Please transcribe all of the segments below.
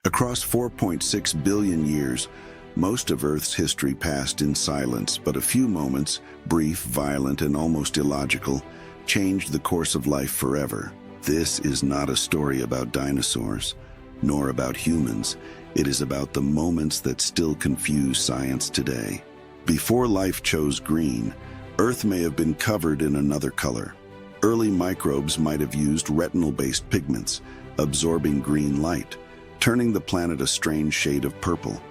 Across 4.6 billion years, most of Earth's history passed in silence, but a few moments, brief, violent, and almost illogical, changed the course of life forever. This is not a story about dinosaurs, nor about humans. It is about the moments that still confuse science today. Before life chose green, Earth may have been covered in another color. Early microbes might have used retinal-based pigments, absorbing green light, turning the planet a strange shade of purple.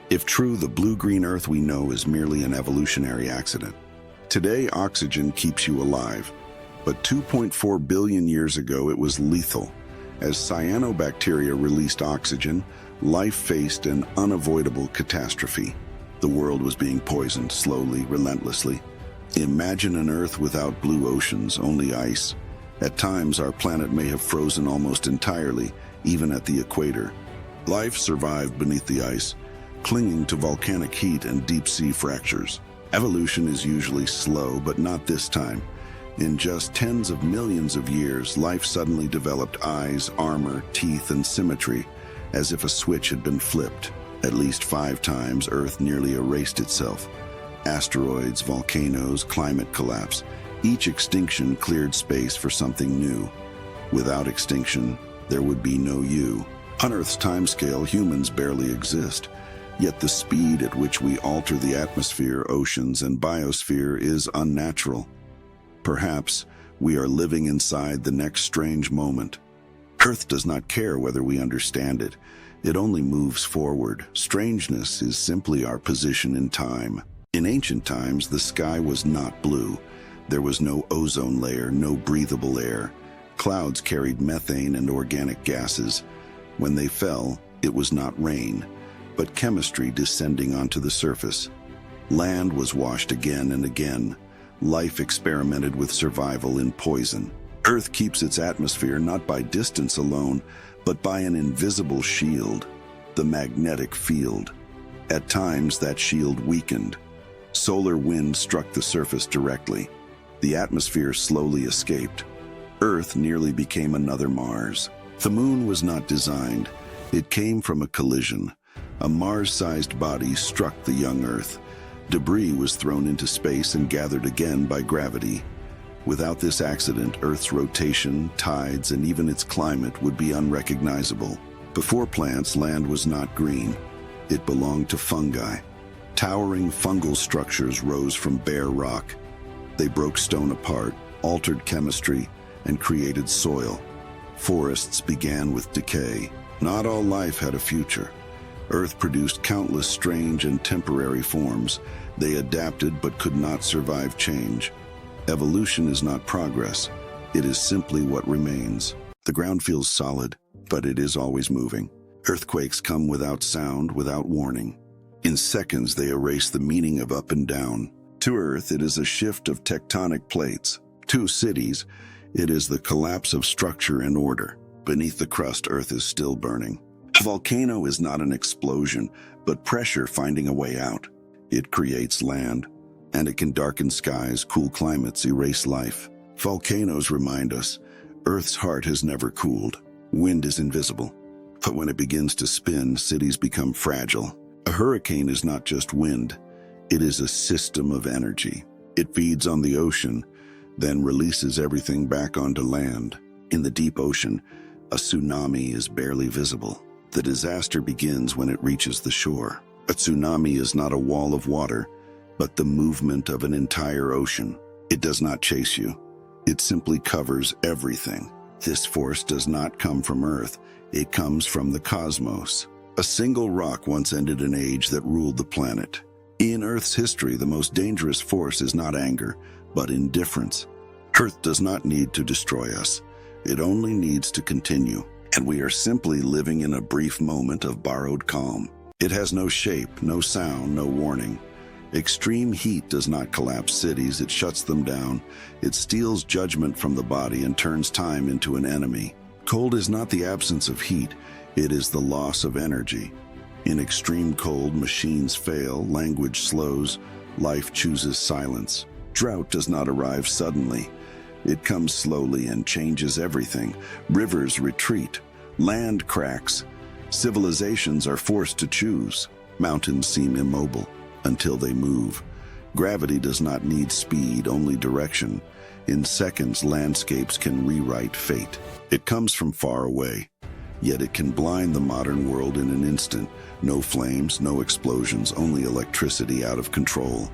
If true, the blue-green Earth we know is merely an evolutionary accident. Today, oxygen keeps you alive, but 2.4 billion years ago it was lethal. As cyanobacteria released oxygen, life faced an unavoidable catastrophe. The world was being poisoned slowly, relentlessly. Imagine an Earth without blue oceans, only ice. At times, our planet may have frozen almost entirely, even at the equator. Life survived beneath the ice, clinging to volcanic heat and deep-sea fractures. Evolution is usually slow, but not this time. In just tens of millions of years, life suddenly developed eyes, armor, teeth, and symmetry, as if a switch had been flipped. At least 5 times, Earth nearly erased itself. Asteroids, volcanoes, climate collapse. Each extinction cleared space for something new. Without extinction, there would be no you. On Earth's timescale, humans barely exist. Yet the speed at which we alter the atmosphere, oceans, and biosphere is unnatural. Perhaps we are living inside the next strange moment. Earth does not care whether we understand it. It only moves forward. Strangeness is simply our position in time. In ancient times, the sky was not blue. There was no ozone layer, no breathable air. Clouds carried methane and organic gases. When they fell, it was not rain, but chemistry descending onto the surface. Land was washed again and again. Life experimented with survival in poison. Earth keeps its atmosphere not by distance alone, but by an invisible shield, the magnetic field. At times, that shield weakened. Solar wind struck the surface directly. The atmosphere slowly escaped. Earth nearly became another Mars. The moon was not designed. It came from a collision. A Mars-sized body struck the young Earth. Debris was thrown into space and gathered again by gravity. Without this accident, Earth's rotation, tides, and even its climate would be unrecognizable. Before plants, land was not green. It belonged to fungi. Towering fungal structures rose from bare rock. They broke stone apart, altered chemistry, and created soil. Forests began with decay. Not all life had a future. Earth produced countless strange and temporary forms. They adapted but could not survive change. Evolution is not progress. It is simply what remains. The ground feels solid, but it is always moving. Earthquakes come without sound, without warning. In seconds, they erase the meaning of up and down. To Earth, it is a shift of tectonic plates. To cities, it is the collapse of structure and order. Beneath the crust, Earth is still burning. A volcano is not an explosion, but pressure finding a way out. It creates land, and it can darken skies, cool climates, erase life. Volcanoes remind us, Earth's heart has never cooled. Wind is invisible, but when it begins to spin, cities become fragile. A hurricane is not just wind, it is a system of energy. It feeds on the ocean, then releases everything back onto land. In the deep ocean, a tsunami is barely visible. The disaster begins when it reaches the shore. A tsunami is not a wall of water, but the movement of an entire ocean. It does not chase you. It simply covers everything. This force does not come from Earth. It comes from the cosmos. A single rock once ended an age that ruled the planet. In Earth's history, the most dangerous force is not anger, but indifference. Earth does not need to destroy us. It only needs to continue. And we are simply living in a brief moment of borrowed calm. It has no shape, no sound, no warning. Extreme heat does not collapse cities, it shuts them down. It steals judgment from the body and turns time into an enemy. Cold is not the absence of heat, it is the loss of energy. In extreme cold, machines fail, language slows, life chooses silence. Drought does not arrive suddenly. It comes slowly and changes everything. Rivers retreat, land cracks, Civilizations are forced to choose. Mountains seem immobile until they move. Gravity does not need speed, only direction. In seconds, landscapes can rewrite fate. It comes from far away, yet it can blind the modern world in an instant. No flames, no explosions, only electricity out of control.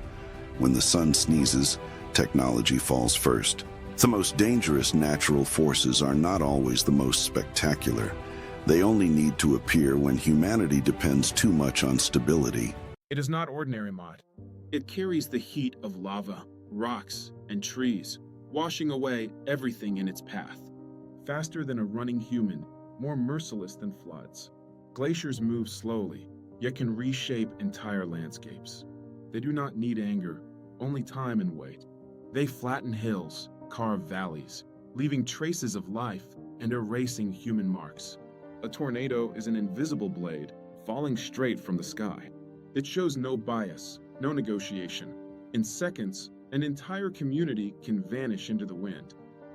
When the sun sneezes, technology falls first. The most dangerous natural forces are not always the most spectacular. They only need to appear when humanity depends too much on stability. It is not ordinary mud. It carries the heat of lava, rocks, and trees, washing away everything in its path. Faster than a running human, more merciless than floods. Glaciers move slowly, yet can reshape entire landscapes. They do not need anger, only time and weight. They flatten hills, carve valleys, leaving traces of life and erasing human marks. A tornado is an invisible blade falling straight from the sky. It shows no bias, no negotiation. In seconds, an entire community can vanish into the wind.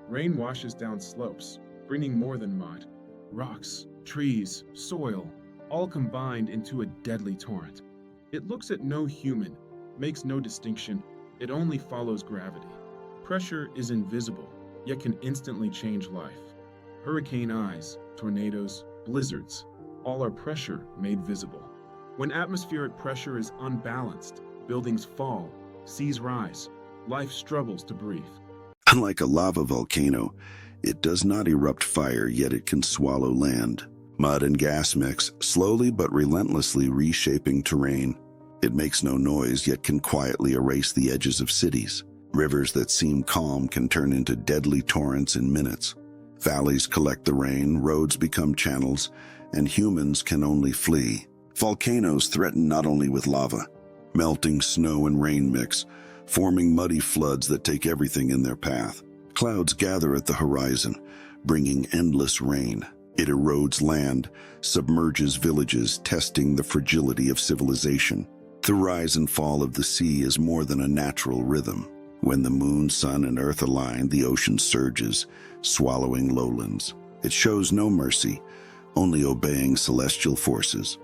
Rain washes down slopes, bringing more than mud. Rocks, trees, soil, all combined into a deadly torrent. It looks at no human, makes no distinction. It only follows gravity. Pressure is invisible, yet can instantly change life. Hurricane eyes, tornadoes, blizzards, all are pressure made visible. When atmospheric pressure is unbalanced, buildings fall, seas rise, life struggles to breathe. Unlike a lava volcano, it does not erupt fire, yet it can swallow land. Mud and gas mix, slowly but relentlessly reshaping terrain. It makes no noise, yet can quietly erase the edges of cities. Rivers that seem calm can turn into deadly torrents in minutes. Valleys collect the rain, roads become channels, and humans can only flee. Volcanoes threaten not only with lava. Melting snow and rain mix, forming muddy floods that take everything in their path. Clouds gather at the horizon, bringing endless rain. It erodes land, submerges villages, testing the fragility of civilization. The rise and fall of the sea is more than a natural rhythm. When the moon, sun, and earth align, the ocean surges, swallowing lowlands. It shows no mercy, only obeying celestial forces.